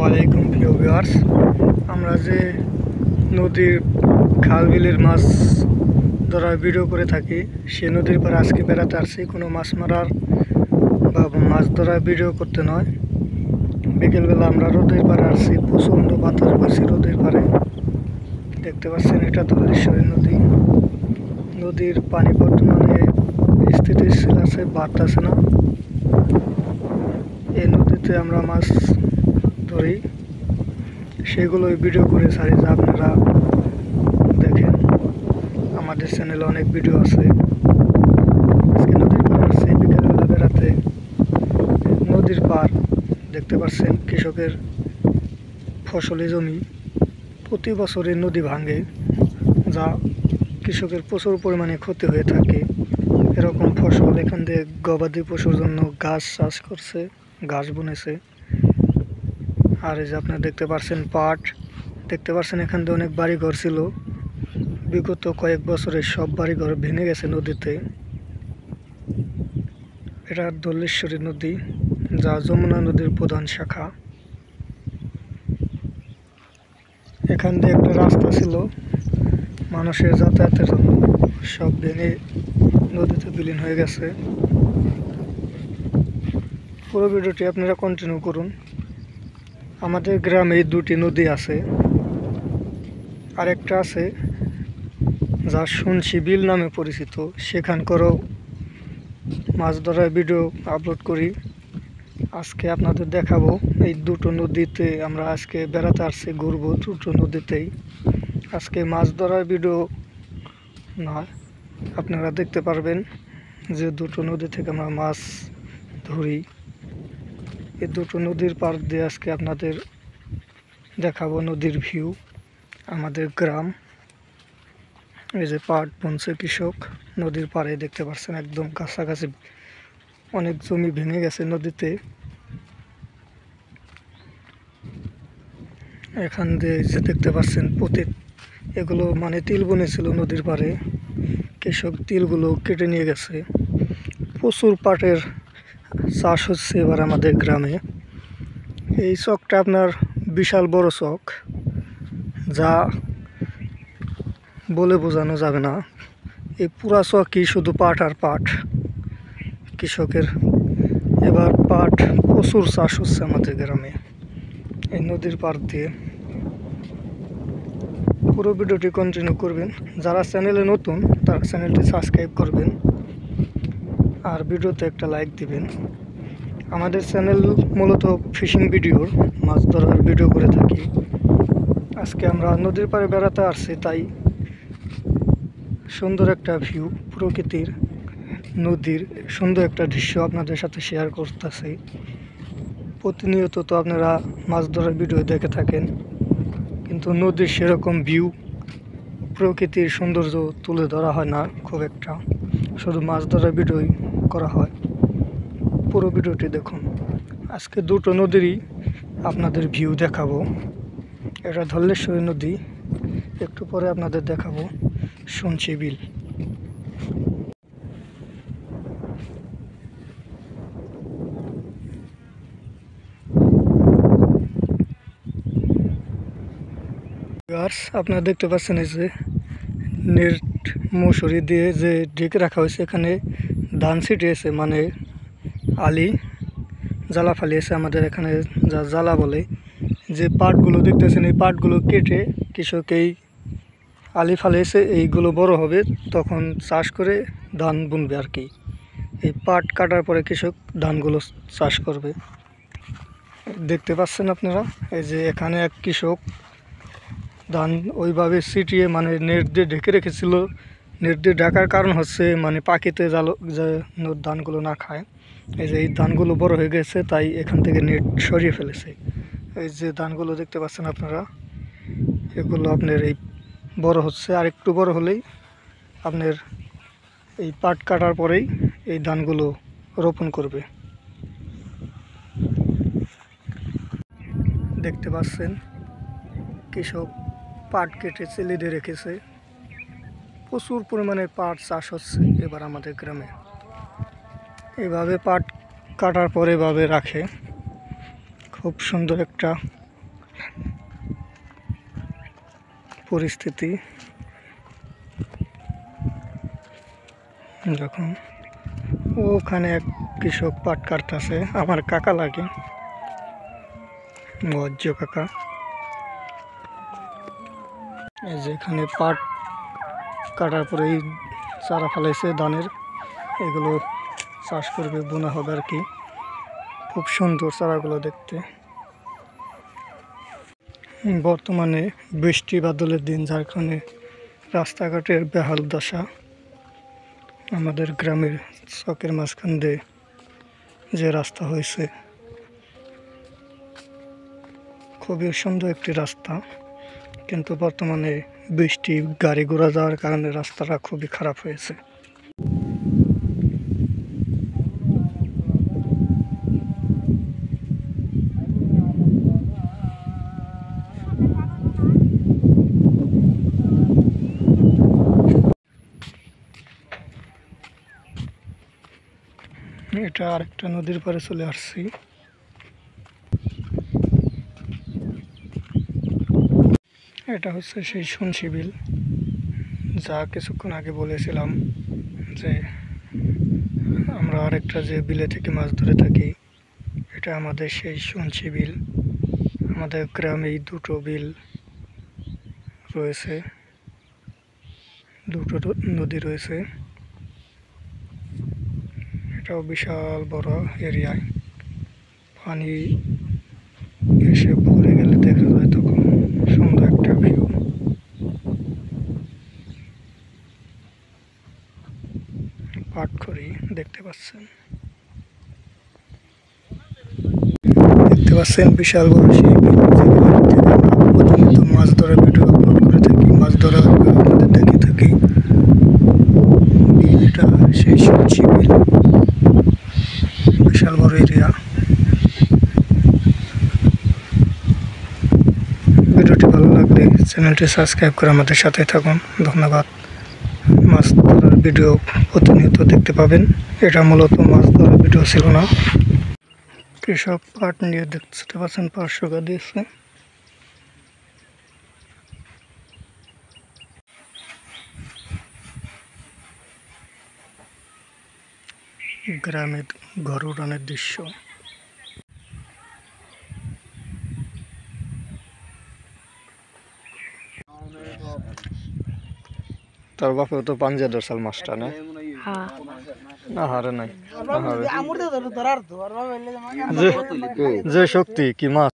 আলাইকুম প্রিয় ভিউয়ার্স। আমরা যে নদীর খাল বিলের মাছ ধরার ভিডিও করে থাকি, সে নদীর পাড়ে আজকে বেড়াতে আসছি। কোনো মাছ মারার বা মাছ ধরার ভিডিও করতে নয়। বিকেলবেলা আমরা রোদের পাড়ে আসছি, প্রচণ্ড বাতাস বইছে রোদের পাড়ে। দেখতে পাচ্ছেন এটা ধলেশ্বরী নদী। নদীর পানি বর্তমানে স্থিতিশীল আছে, বাড়তেছে না। এই নদীতে আমরা মাছ ধরি, সেগুলোই ভিডিও করে ছাড়ি, যা আপনারা দেখেন। আমাদের চ্যানেলে অনেক ভিডিও আছে। আজকে নদীর পাড় আসছে বিকেলবেলা বেড়াতে। নদীর পাড় দেখতে পাচ্ছেন, কৃষকের ফসলি জমি। প্রতি বছরে নদী ভাঙে, যা কৃষকের প্রচুর পরিমাণে ক্ষতি হয়ে থাকে। এরকম ফসল এখান থেকে গবাদি পশুর জন্য ঘাস চাষ করছে, ঘাস বুনেছে। আর এই যে আপনারা দেখতে পাচ্ছেন পাট, দেখতে পাচ্ছেন এখান থেকে অনেক বাড়িঘর ছিল। বিগত কয়েক বছরে সব বাড়িঘর ভেঙে গেছে নদীতে। এটা ধলেশ্বরী নদী, যা যমুনা নদীর প্রধান শাখা। এখান দিয়ে একটা রাস্তা ছিল মানুষের যাতায়াতের জন্য, সব ভেঙে নদীতে বিলীন হয়ে গেছে। পুরো ভিডিওটি আপনারা কন্টিনিউ করুন। আমাদের গ্রামে দুটি নদী আছে, আরেকটা আছে যা শুনছি বিল নামে পরিচিত। সেখানকারও মাছ ধরার ভিডিও আপলোড করি। আজকে আপনাদের দেখাবো এই দুটো নদীতে আমরা আজকে বেড়াতে আসছি, ঘুরবো দুটো নদীতেই। আজকে মাছ ধরার ভিডিও নয়, আপনারা দেখতে পারবেন যে দুটো নদী থেকে আমরা মাছ ধরি। এই দুটো নদীর পার দিয়ে আজকে আপনাদের দেখাবো নদীর ভিউ, আমাদের গ্রাম। এই যে পাট বুনছে কৃষক নদীর পাড়ে, দেখতে পাচ্ছেন একদম কাছাকাছি। অনেক জমি ভেঙে গেছে নদীতে। এখান দিয়ে যে দেখতে পাচ্ছেন এগুলো মানে তিল বুনেছিল নদীর পাড়ে। কৃষক তিলগুলো কেটে নিয়ে গেছে। প্রচুর পাটের চাষ হচ্ছে এবার আমাদের গ্রামে। এই চকটা আপনার বিশাল বড় চক, যা বলে বোঝানো যাবে না। এই পুরা চকই শুধু পাট আর পাট। কৃষকের এবার পাট প্রচুর চাষ হচ্ছে আমাদের গ্রামে এই নদীর পাড় দিয়ে। পুরো ভিডিওটি কন্টিনিউ করবেন। যারা চ্যানেলে নতুন তারা চ্যানেলটি সাবস্ক্রাইব করবেন আর ভিডিওতে একটা লাইক দিবেন। আমাদের চ্যানেল মূলত ফিশিং ভিডিওর, মাছ ধরার ভিডিও করে থাকি। আজকে আমরা নদীর পাড়ে বেড়াতে আসছি, তাই সুন্দর একটা ভিউ, প্রকৃতির নদীর সুন্দর একটা দৃশ্য আপনাদের সাথে শেয়ার করতেছি। প্রতিনিয়ত তো আপনারা মাছ ধরার ভিডিও দেখে থাকেন, কিন্তু নদীর সেরকম ভিউ, প্রকৃতির সৌন্দর্য তুলে ধরা হয় না খুব একটা। শুধু মাছ ধরার ভিডিওই করা হয়। পুরো ভিডিওটি দেখুন। আজকে দুটো নদীরই আপনাদের ভিউ দেখাবো। এটা ধলেশ্বরী নদী, একটু পরে আপনাদের দেখাবো শুনছি বিল। আপনারা দেখতে পাচ্ছেন এই যে নেট মশুরি দিয়ে যে ঢেকে রাখা হয়েছে, এখানে ধান ছিটিয়েছে, মানে আলি জ্বালা ফালিয়েছে আমাদের এখানে, যা জ্বালা বলে। যে পাটগুলো দেখতেছেন, এই পাটগুলো কেটে কৃষক এই আলি ফালিয়েছে। এইগুলো বড় হবে, তখন চাষ করে ধান বুনবে আর কি। এই পাট কাটার পরে কৃষক ধানগুলো চাষ করবে। দেখতে পাচ্ছেন আপনারা, এই যে এখানে এক কৃষক ধান ওইভাবে ছিটিয়ে, মানে নেট দিয়ে ঢেকে রেখেছিল। নেট দিয়ে ঢাকার কারণ হচ্ছে মানে পাখিতে যে ধানগুলো না খায়। এই যে এই ধানগুলো বড় হয়ে গেছে, তাই এখান থেকে নেট সরিয়ে ফেলেছে। এই যে ধানগুলো দেখতে পাচ্ছেন আপনারা, এগুলো আপনার এই বড় হচ্ছে, আর একটু বড় হলেই আপনার এই পাট কাটার পরেই এই ধানগুলো রোপণ করবে। দেখতে পাচ্ছেন কৃষক পাট কেটে চেলে দিয়ে রেখেছে। প্রচুর পরিমাণে পাট চাষ হচ্ছে এবার আমাদের গ্রামে। এভাবে পাট কাটার পরে এভাবে রাখে, খুব সুন্দর একটা পরিস্থিতি। দেখুন ওখানে এক কৃষক পাট কাটতেছে, আমার কাকা লাগে, মজ্জ কাকা। এই যে এখানে পাট কাটার পরেই চারা ফেলাইছে ধানের, এগুলো চাষ করবে, বোনা হবে আর কি। খুব সুন্দর চারাগুলো দেখতে। বর্তমানে বৃষ্টি বাদলের দিন, যার কারণে রাস্তাঘাটের বেহাল দশা। আমাদের গ্রামের চকের মাঝখান দিয়ে যে রাস্তা হয়েছে, খুবই সুন্দর একটি রাস্তা, কিন্তু বর্তমানে বৃষ্টি গাড়ি ঘোড়া যাওয়ার কারণে রাস্তাটা খুবই খারাপ হয়েছে। এটা আরেকটা নদীর পাড়ে চলে আসছি। এটা হচ্ছে সেই শুনশি বিল, যা কিছুক্ষণ আগে বলেছিলাম যে আমরা আরেকটা যে বিলে থেকে মাছ ধরে থাকি, এটা আমাদের সেই শুনশি বিল। আমাদের গ্রামেই দুটো বিল রয়েছে, দুটো নদী রয়েছে। এটাও বিশাল বড় এরিয়ায়, পানি এসে ভরে গেলে দেখা যায় তখন সুন্দর একটা ভিউ। পাটখড়ি দেখতে পাচ্ছেন, বিশাল বড় সেই বিল, প্রতিনিয়ত মাছ ধরার ভিডিও আপলোড করে থাকি, মাছ ধরা আপনাদের দেখে থাকি। বিল এটা সেই শুনশি বিল, বিশাল বড় এরিয়া। ভিডিওটি ভালো লাগলে চ্যানেলটি সাবস্ক্রাইব করে আমাদের সাথে থাকুন। ধন্যবাদ। মাছ ধরার ভিডিও প্রতিনিয়ত দেখতে পাবেন। এটা মূলত মাছ ধরার ভিডিও ছিল না। কৃষক পাট নিয়ে দেখতে পাচ্ছেন, 500 টাকা দিয়েছে। গ্রামের ঘর উড়ানের দৃশ্য। তোর বাপেও তো পাঞ্জা দর্শাল মাছটা না? না হারে নাই, যে শক্তি কি মাছ।